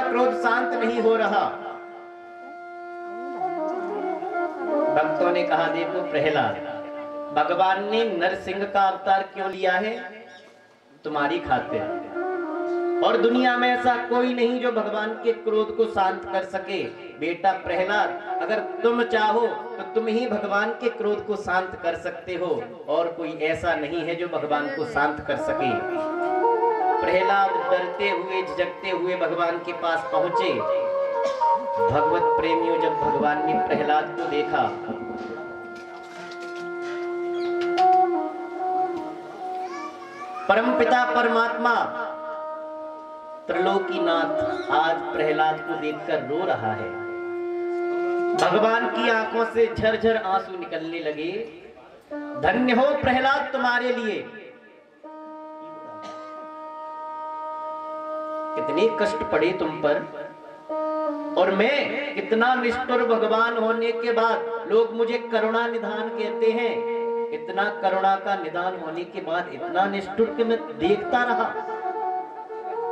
उनका क्रोध शांत नहीं हो रहा। भक्तों ने कहा, देखो प्रहलाद, भगवान ने नरसिंह का अवतार क्यों लिया है? तुम्हारी खातिर। और दुनिया में ऐसा कोई नहीं जो भगवान के क्रोध को शांत कर सके। बेटा प्रहलाद, अगर तुम चाहो तो तुम ही भगवान के क्रोध को शांत कर सकते हो, और कोई ऐसा नहीं है जो भगवान को शांत कर सके। प्रहलाद डरते हुए झिझकते हुए भगवान के पास पहुंचे। भगवत प्रेमियों, जब भगवान ने प्रहलाद को देखा, परमपिता परमात्मा त्रिलोकीनाथ आज प्रहलाद को देखकर रो रहा है। भगवान की आंखों से झरझर आंसू निकलने लगे। धन्य हो प्रहलाद तुम्हारे लिए, कितने कष्ट पड़े तुम पर, और मैं कितना निष्ठुर भगवान होने के बाद लोग मुझे करुणा निधान कहते हैं। इतना करुणा का निदान होने के बाद इतना निष्ठुर कि मैं देखता रहा,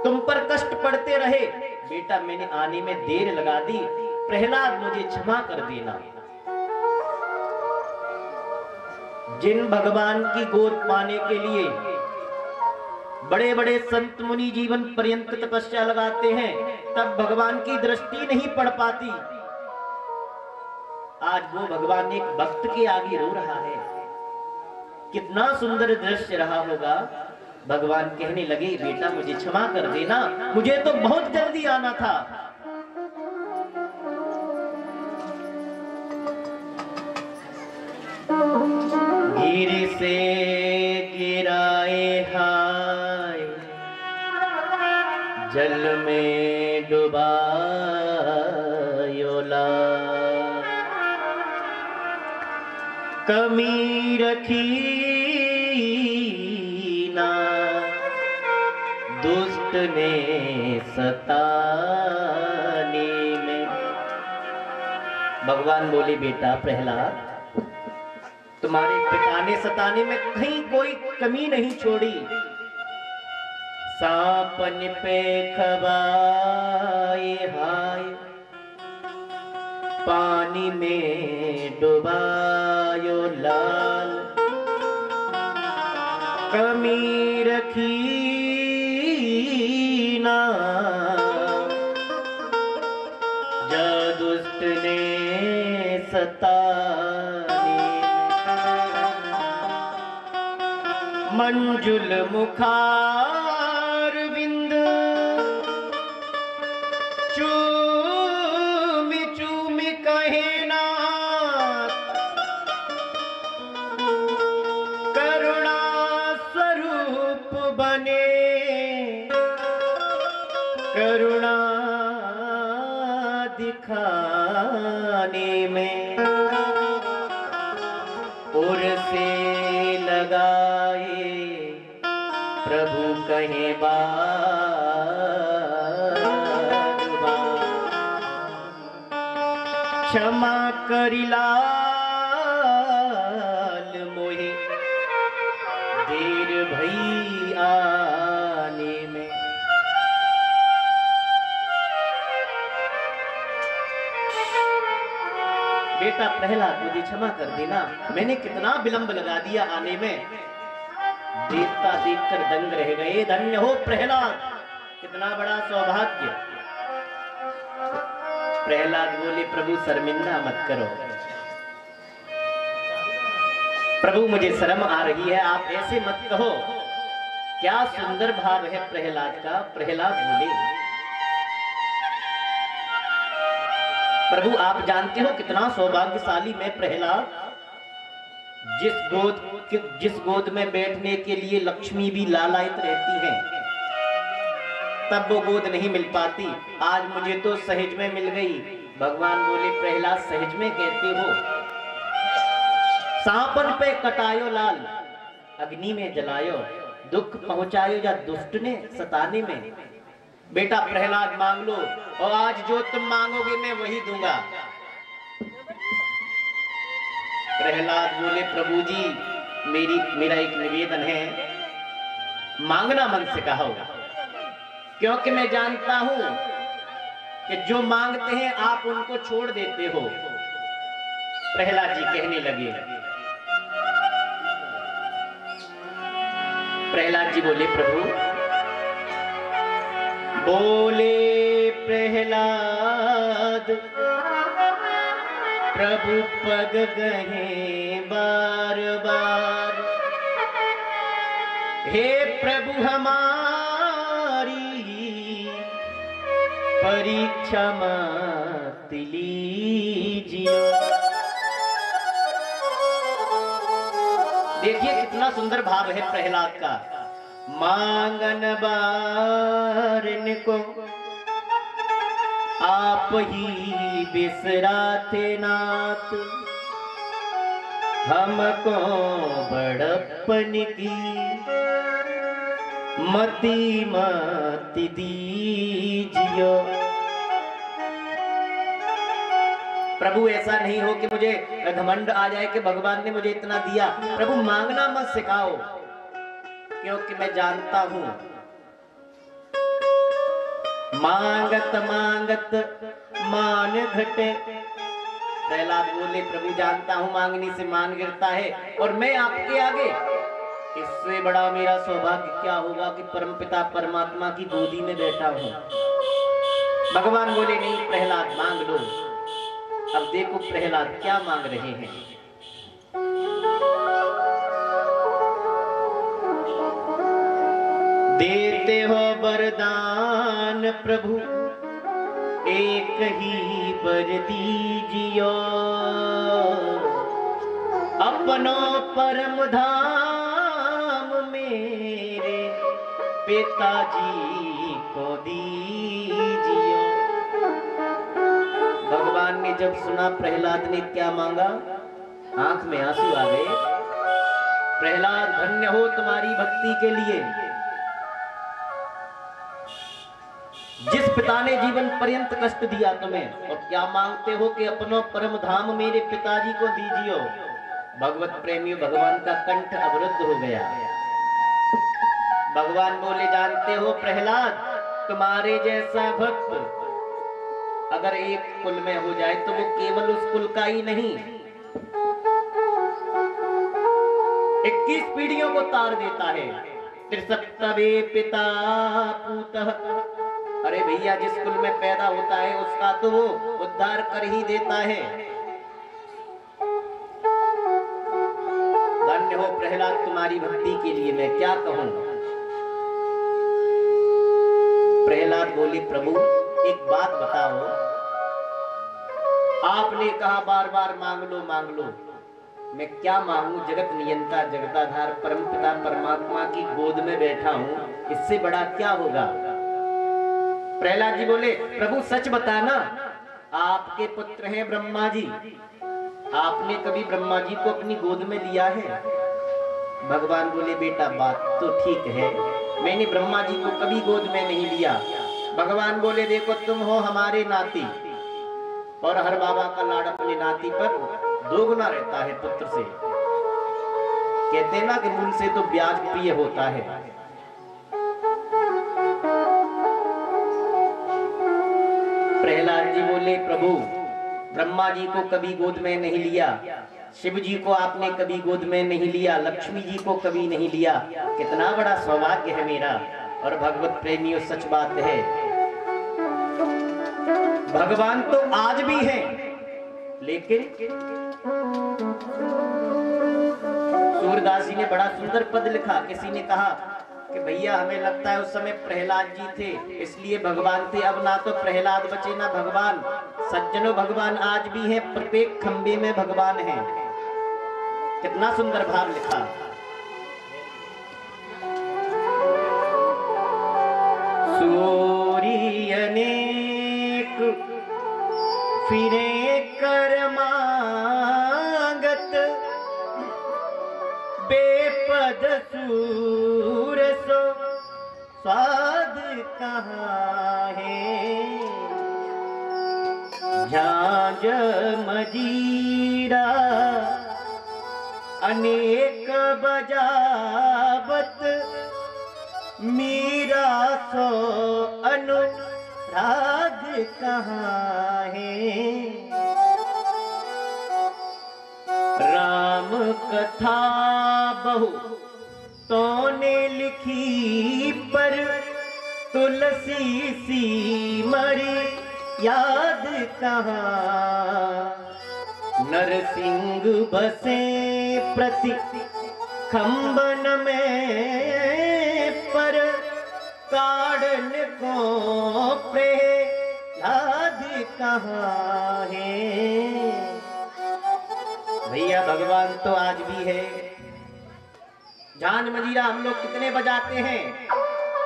तुम पर कष्ट पड़ते रहे। बेटा मैंने आने में देर लगा दी, प्रहलाद मुझे क्षमा कर देना। जिन भगवान की गोद पाने के लिए बड़े बड़े संत मुनि जीवन पर्यंत तपस्या लगाते हैं, तब भगवान की दृष्टि नहीं पड़ पाती। आज वो भगवान एक भक्त के आगे रो रहा है। कितना सुंदर दृश्य रहा होगा। भगवान कहने लगे, बेटा मुझे क्षमा कर देना, मुझे तो बहुत जल्दी आना था। गिर से गिराए हाय, जल में डुबायो ला, कमी रखी ना दुष्ट ने सताने में। भगवान बोले, बेटा प्रहलाद, तुम्हारे पिता ने सताने में कहीं कोई कमी नहीं छोड़ी। सांपन पे खबाए हाय, पानी में डुबायो लाल, कमी रखी ना जा दुष्ट ने सताने। मंजुल मुखार बिंद चूमी चूमी कहे ना, करुणा स्वरूप बने, करुणा दिखाने में। उर से लगाए प्रभु कहे बार बार, क्षमा करिलाल मोहि देर भई आने में। बेटा प्रहलाद, मुझे क्षमा कर देना, मैंने कितना विलंब लगा दिया आने में। देखता देखकर दंग रह गए। धन्य हो प्रहलाद, कितना बड़ा सौभाग्य। प्रहलाद बोले, प्रभु शर्मिंदा मत करो, प्रभु मुझे शर्म आ रही है, आप ऐसे मत कहो। क्या सुंदर भाव है प्रहलाद का। प्रहलाद बोले, प्रभु आप जानते हो कितना सौभाग्यशाली मैं प्रहलाद। जिस गोद में बैठने के लिए लक्ष्मी भी लालायित रहती है, तब वो गोद नहीं मिल पाती, आज मुझे तो सहज में मिल गई। भगवान बोले, प्रहलाद सहज में कहते हो, सांपन पे कटायो लाल, अग्नि में जलायो, दुख पहुंचायो या दुष्ट ने सताने में। बेटा प्रहलाद मांग लो, और आज जो तुम मांगोगे मैं वही दूंगा। प्रहलाद बोले, प्रभु जी मेरा एक निवेदन है, मांगना मन से कहा होगा, क्योंकि मैं जानता हूं कि जो मांगते हैं आप उनको छोड़ देते हो। प्रहलाद जी कहने लगे, प्रहलाद जी बोले प्रभु, बोले प्रहलाद प्रभु पग गहे बार बार, हे प्रभु हमारी परीक्षा मत लीजिए। देखिए कितना सुंदर भाव है प्रहलाद का। मांगन बारन को आप ही बिसराते नाथ, हमको बड़प्पन की मति मत दीजियो। प्रभु ऐसा नहीं हो कि मुझे घमंड आ जाए कि भगवान ने मुझे इतना दिया। प्रभु मांगना मत सिखाओ, क्योंकि मैं जानता हूं मांगत मांगत मान घटे। प्रहलाद बोले प्रभु जानता हूं मांगने से मान गिरता है, और मैं आपके आगे इससे बड़ा मेरा सौभाग्य क्या होगा कि परमपिता परमात्मा की गोदी में बैठा हूं। भगवान बोले नहीं प्रहलाद मांग लो। अब देखो प्रहलाद क्या मांग रहे हैं। देते हो वरदान प्रभु एक ही वर दीजियो, अपनो परम धाम मेरे पिताजी को दीजियो। भगवान ने जब सुना प्रहलाद ने क्या मांगा, आंख में आंसू आ गए। प्रहलाद धन्य हो तुम्हारी भक्ति के लिए। जिस पिता ने जीवन पर्यंत कष्ट दिया तुम्हें, और क्या मांगते हो कि अपनो परम धाम मेरे पिताजी को दीजियो। भगवत प्रेमियों, भगवान का कंठ अवरुद्ध हो गया। भगवान बोले जानते हो प्रहलाद, तुम्हारे जैसा भक्त अगर एक कुल में हो जाए तो वो केवल उस कुल का ही नहीं 21 पीढ़ियों को तार देता है। त्रिसप्तवे पिता पूतः, अरे भैया जिस कुल में पैदा होता है उसका तो वो उद्धार कर ही देता है। धन्य हो प्रहलाद तुम्हारी भक्ति के लिए मैं क्या कहूं। प्रहलाद बोले प्रभु एक बात बताओ, आपने कहा बार बार मांग लो मांग लो, मैं क्या मांगू। जगत नियंता जगताधार परमपिता परमात्मा की गोद में बैठा हूं, इससे बड़ा क्या होगा। प्रहलाद जी बोले प्रभु सच बताना, आपके पुत्र हैं ब्रह्मा जी, आपने कभी ब्रह्मा जी को अपनी गोद में लिया है। भगवान बोले बेटा बात तो ठीक है, मैंने ब्रह्मा जी को कभी गोद में नहीं लिया। भगवान बोले देखो तुम हो हमारे नाती, और हर बाबा का लाड़ अपने नाती पर दोगुना रहता है पुत्र से। कहते ना कि मूल से तो ब्याज प्रिय होता है। प्रहलाद जी बोले प्रभु ब्रह्मा जी को कभी गोद में नहीं लिया, शिव जी को आपने कभी गोद में नहीं लिया, लक्ष्मी जी को कभी नहीं लिया। कितना बड़ा सौभाग्य है मेरा। और भगवत प्रेमियों सच बात है, भगवान तो आज भी है, लेकिन सूरदास जी ने बड़ा सुंदर पद लिखा। किसी ने कहा कि भैया हमें लगता है उस समय प्रहलाद जी थे इसलिए भगवान थे, अब ना तो प्रहलाद बचे ना भगवान। सज्जनों भगवान आज भी है, प्रत्येक खंबे में भगवान है। कितना सुंदर भाव लिखा। सूरी अनेक फिरे कर मांगत, बेपद सूर सो स्वाद कहाँ है। झांझ मजीरा अनेक बजावत, मीरा सो अनुराग कहाँ है। राम कथा बहु तो ने लिखी पर तुलसी सी मरी याद कहाँ। नरसिंह बसे प्रति खंबन में पर काढ़न को प्रहलाद कहाँ है। भैया भगवान तो आज भी है। झांझ मजीरा हम लोग कितने बजाते हैं,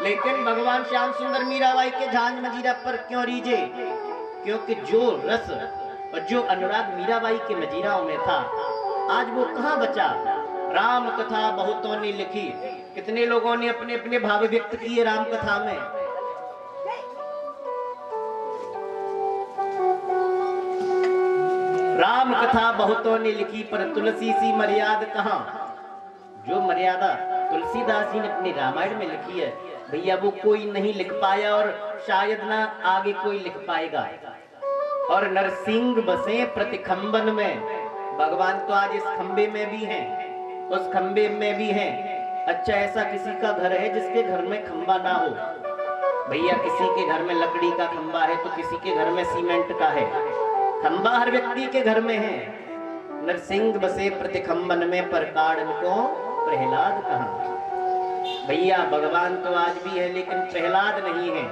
लेकिन भगवान श्याम सुंदर मीराबाई के झांझ मजीरा पर क्यों रीझे? क्योंकि जो रस और जो अनुराग मीराबाई के मजीराओं में था आज वो कहाँ बचा। राम कथा बहुतों ने लिखी, कितने लोगों ने अपने अपने भाव व्यक्त किए राम कथा में। राम कथा बहुतों ने लिखी पर तुलसी सी मर्यादा कहाँ। जो मर्यादा तुलसीदास जी ने अपने रामायण में लिखी है भैया वो कोई नहीं लिख पाया और शायद ना आगे कोई लिख पाएगा। और नरसिंह बसे प्रतिखंबन में, भगवान तो आज इस खंबे में भी हैं, उस खंबे में भी हैं। अच्छा ऐसा किसी का घर है जिसके घर में खंबा ना हो? भैया किसी के घर में लकड़ी का खंबा है तो किसी के घर में सीमेंट का है। खंबा हर व्यक्ति के घर में है। नरसिंह बसे प्रतिखंबन में पर काढ़न को प्रहलाद कहाँ। भैया भगवान तो आज भी है लेकिन प्रहलाद नहीं है।